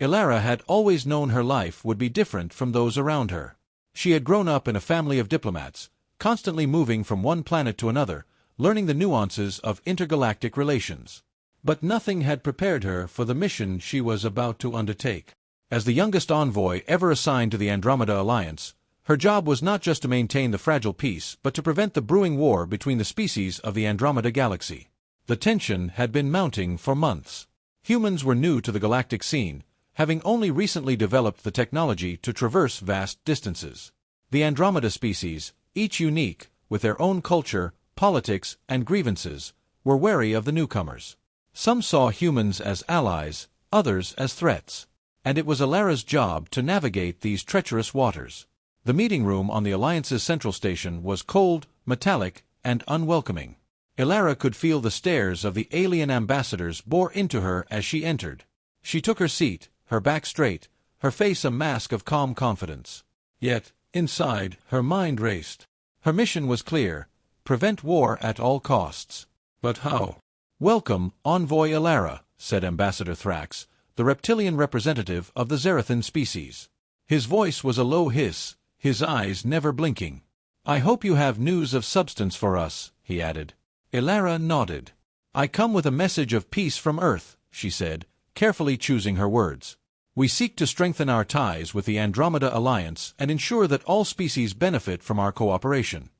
Ilara had always known her life would be different from those around her. She had grown up in a family of diplomats, constantly moving from one planet to another, learning the nuances of intergalactic relations. But nothing had prepared her for the mission she was about to undertake. As the youngest envoy ever assigned to the Andromeda Alliance, her job was not just to maintain the fragile peace but to prevent the brewing war between the species of the Andromeda galaxy. The tension had been mounting for months. Humans were new to the galactic scene, having only recently developed the technology to traverse vast distances. The Andromeda species, each unique, with their own culture, politics, and grievances, were wary of the newcomers. Some saw humans as allies, others as threats, and it was Ilara's job to navigate these treacherous waters. The meeting room on the Alliance's central station was cold, metallic, and unwelcoming. Ilara could feel the stares of the alien ambassadors bore into her as she entered. She took her seat, her back straight, her face a mask of calm confidence. Yet, inside, her mind raced. Her mission was clear: prevent war at all costs. But how? "Welcome, Envoy Ilara," said Ambassador Thrax, the reptilian representative of the Zerathan species. His voice was a low hiss, his eyes never blinking. "I hope you have news of substance for us," he added. Ilara nodded. "I come with a message of peace from Earth," she said, carefully choosing her words. "We seek to strengthen our ties with the Andromeda Alliance and ensure that all species benefit from our cooperation."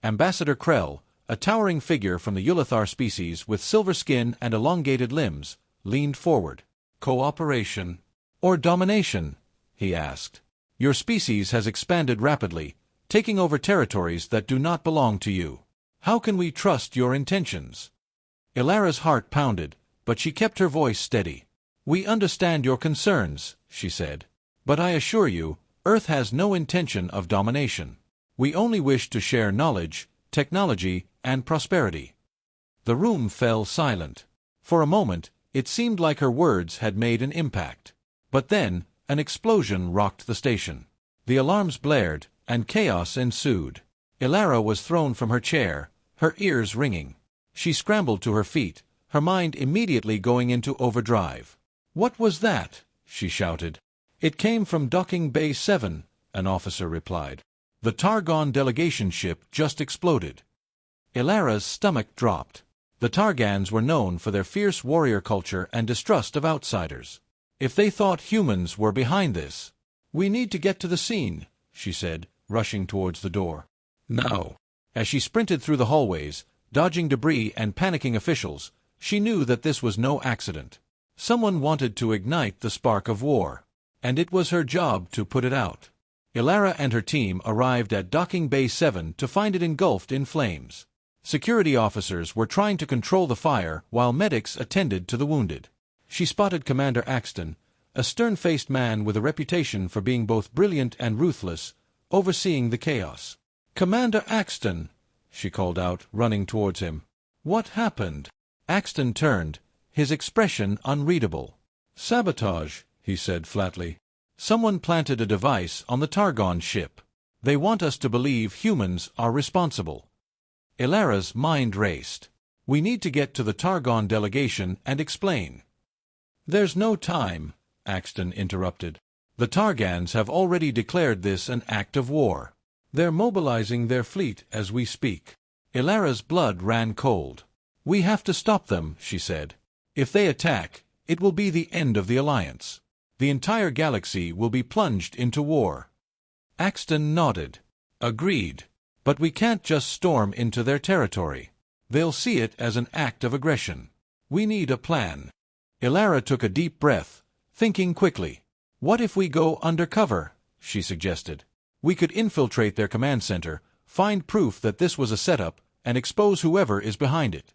Ambassador Krell, a towering figure from the Ulithar species with silver skin and elongated limbs, leaned forward. "Cooperation or domination?" he asked. "Your species has expanded rapidly, taking over territories that do not belong to you. How can we trust your intentions?" Ilara's heart pounded, but she kept her voice steady. "We understand your concerns," she said. "But I assure you, Earth has no intention of domination. We only wish to share knowledge, technology, and prosperity." The room fell silent. For a moment, it seemed like her words had made an impact. But then, an explosion rocked the station. The alarms blared, and chaos ensued. Ilara was thrown from her chair, her ears ringing. She scrambled to her feet, her mind immediately going into overdrive. "What was that?" she shouted. "It came from Docking Bay 7, an officer replied. "The Targon delegation ship just exploded." Ilara's stomach dropped. The Targans were known for their fierce warrior culture and distrust of outsiders. If they thought humans were behind this, "We need to get to the scene," she said, rushing towards the door. "Now." As she sprinted through the hallways, dodging debris and panicking officials, she knew that this was no accident. Someone wanted to ignite the spark of war, and it was her job to put it out. Ilara and her team arrived at Docking Bay 7 to find it engulfed in flames. Security officers were trying to control the fire while medics attended to the wounded. She spotted Commander Axton, a stern-faced man with a reputation for being both brilliant and ruthless, overseeing the chaos. "Commander Axton," she called out, running towards him. "What happened?" Axton turned, his expression unreadable. "Sabotage," he said flatly. "Someone planted a device on the Targon ship. They want us to believe humans are responsible." Ilara's mind raced. "We need to get to the Targon delegation and explain." "There's no time," Axton interrupted. "The Targans have already declared this an act of war. They're mobilizing their fleet as we speak." Ilara's blood ran cold. "We have to stop them," she said. "If they attack, it will be the end of the Alliance. The entire galaxy will be plunged into war." Axton nodded. "Agreed. But we can't just storm into their territory. They'll see it as an act of aggression. We need a plan." Ilara took a deep breath, thinking quickly. "What if we go undercover?" she suggested. "We could infiltrate their command center, find proof that this was a setup, and expose whoever is behind it."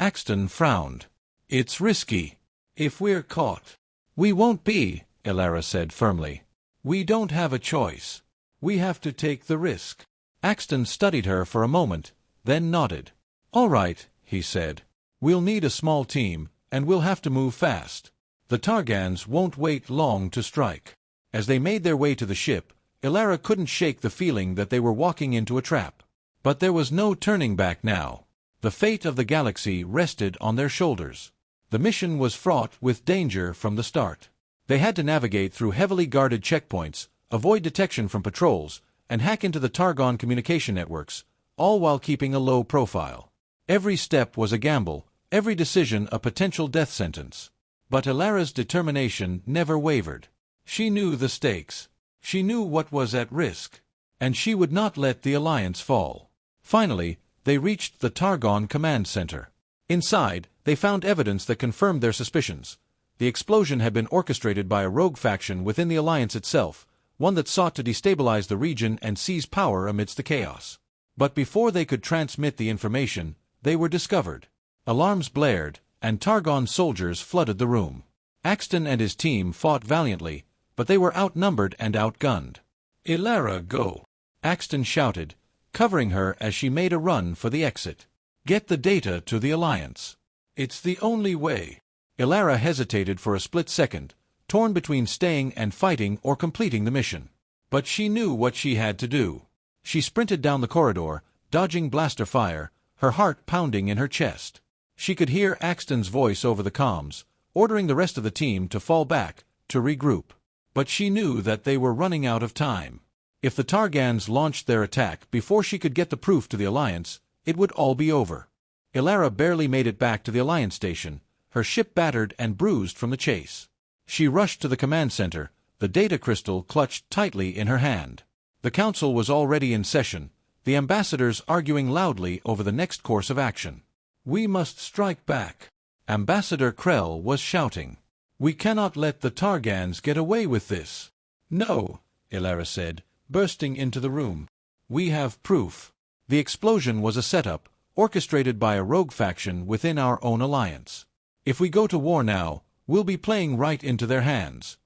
Axton frowned. "It's risky. If we're caught—" "We won't be," Ilara said firmly. "We don't have a choice. We have to take the risk." Axton studied her for a moment, then nodded. "All right," he said. "We'll need a small team, and we'll have to move fast. The Targans won't wait long to strike." As they made their way to the ship, Ilara couldn't shake the feeling that they were walking into a trap. But there was no turning back now. The fate of the galaxy rested on their shoulders. The mission was fraught with danger from the start. They had to navigate through heavily guarded checkpoints, avoid detection from patrols, and hack into the Targon communication networks, all while keeping a low profile. Every step was a gamble, every decision a potential death sentence. But Ilara's determination never wavered. She knew the stakes. She knew what was at risk. And she would not let the Alliance fall. Finally, they reached the Targon Command Center. Inside, they found evidence that confirmed their suspicions. The explosion had been orchestrated by a rogue faction within the Alliance itself, one that sought to destabilize the region and seize power amidst the chaos. But before they could transmit the information, they were discovered. Alarms blared, and Targon soldiers flooded the room. Axton and his team fought valiantly, but they were outnumbered and outgunned. "Ilara, go!" Axton shouted, covering her as she made a run for the exit. "Get the data to the Alliance. It's the only way." Ilara hesitated for a split second, torn between staying and fighting or completing the mission. But she knew what she had to do. She sprinted down the corridor, dodging blaster fire, her heart pounding in her chest. She could hear Axton's voice over the comms, ordering the rest of the team to fall back, to regroup. But she knew that they were running out of time. If the Targans launched their attack before she could get the proof to the Alliance, it would all be over. Ilara barely made it back to the Alliance station, her ship battered and bruised from the chase. She rushed to the command center, the data crystal clutched tightly in her hand. The council was already in session, the ambassadors arguing loudly over the next course of action. "We must strike back," Ambassador Krell was shouting. "We cannot let the Targans get away with this." "No," Ilara said, bursting into the room. "We have proof. The explosion was a setup, orchestrated by a rogue faction within our own alliance. If we go to war now, we'll be playing right into their hands."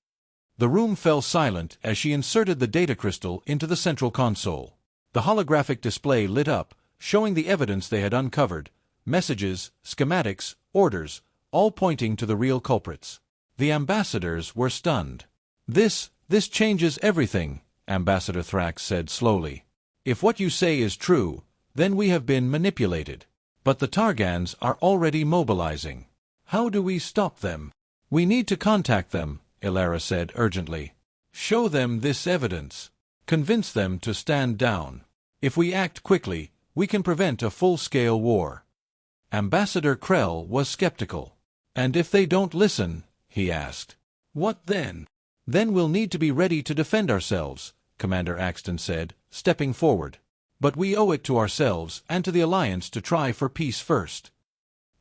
The room fell silent as she inserted the data crystal into the central console. The holographic display lit up, showing the evidence they had uncovered, messages, schematics, orders, all pointing to the real culprits. The ambassadors were stunned. This changes everything," Ambassador Thrax said slowly. "If what you say is true, then we have been manipulated. But the Targans are already mobilizing. How do we stop them?" "We need to contact them," Ilara said urgently. "Show them this evidence. Convince them to stand down. If we act quickly, we can prevent a full-scale war." Ambassador Krell was skeptical. "And if they don't listen?" he asked. "What then?" "Then we'll need to be ready to defend ourselves," Commander Axton said, stepping forward. "But we owe it to ourselves and to the Alliance to try for peace first."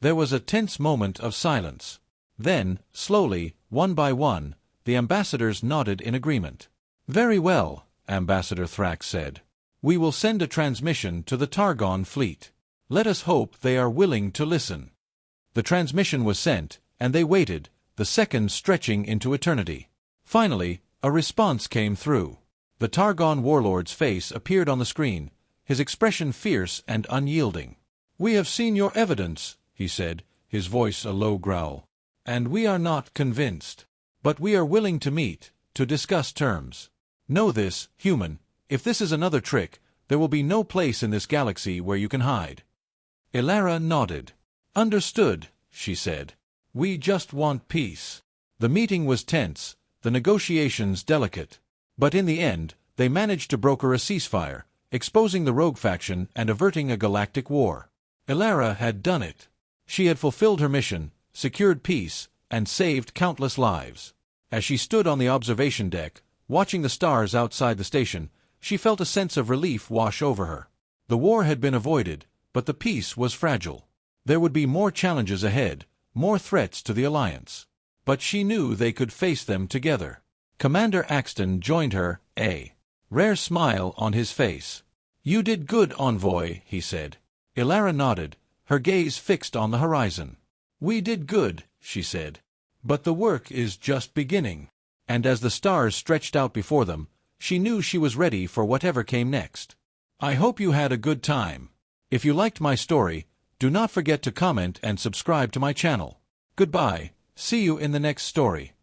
There was a tense moment of silence. Then, slowly, one by one, the ambassadors nodded in agreement. "Very well," Ambassador Thrax said. "We will send a transmission to the Targon fleet. Let us hope they are willing to listen." The transmission was sent, and they waited, the seconds stretching into eternity. Finally, a response came through. The Targon warlord's face appeared on the screen, his expression fierce and unyielding. "We have seen your evidence," he said, his voice a low growl. "And we are not convinced. But we are willing to meet, to discuss terms. Know this, human, if this is another trick, there will be no place in this galaxy where you can hide." Ilara nodded. "Understood," she said. "We just want peace." The meeting was tense, the negotiations delicate. But in the end, they managed to broker a ceasefire, exposing the rogue faction and averting a galactic war. Ilara had done it. She had fulfilled her mission, secured peace, and saved countless lives. As she stood on the observation deck, watching the stars outside the station, she felt a sense of relief wash over her. The war had been avoided, but the peace was fragile. There would be more challenges ahead, more threats to the Alliance. But she knew they could face them together. Commander Axton joined her, a rare smile on his face. "You did good, Envoy," he said. Ilara nodded, her gaze fixed on the horizon. "We did good," she said. "But the work is just beginning." And as the stars stretched out before them, she knew she was ready for whatever came next. I hope you had a good time. If you liked my story, do not forget to comment and subscribe to my channel. Goodbye, see you in the next story.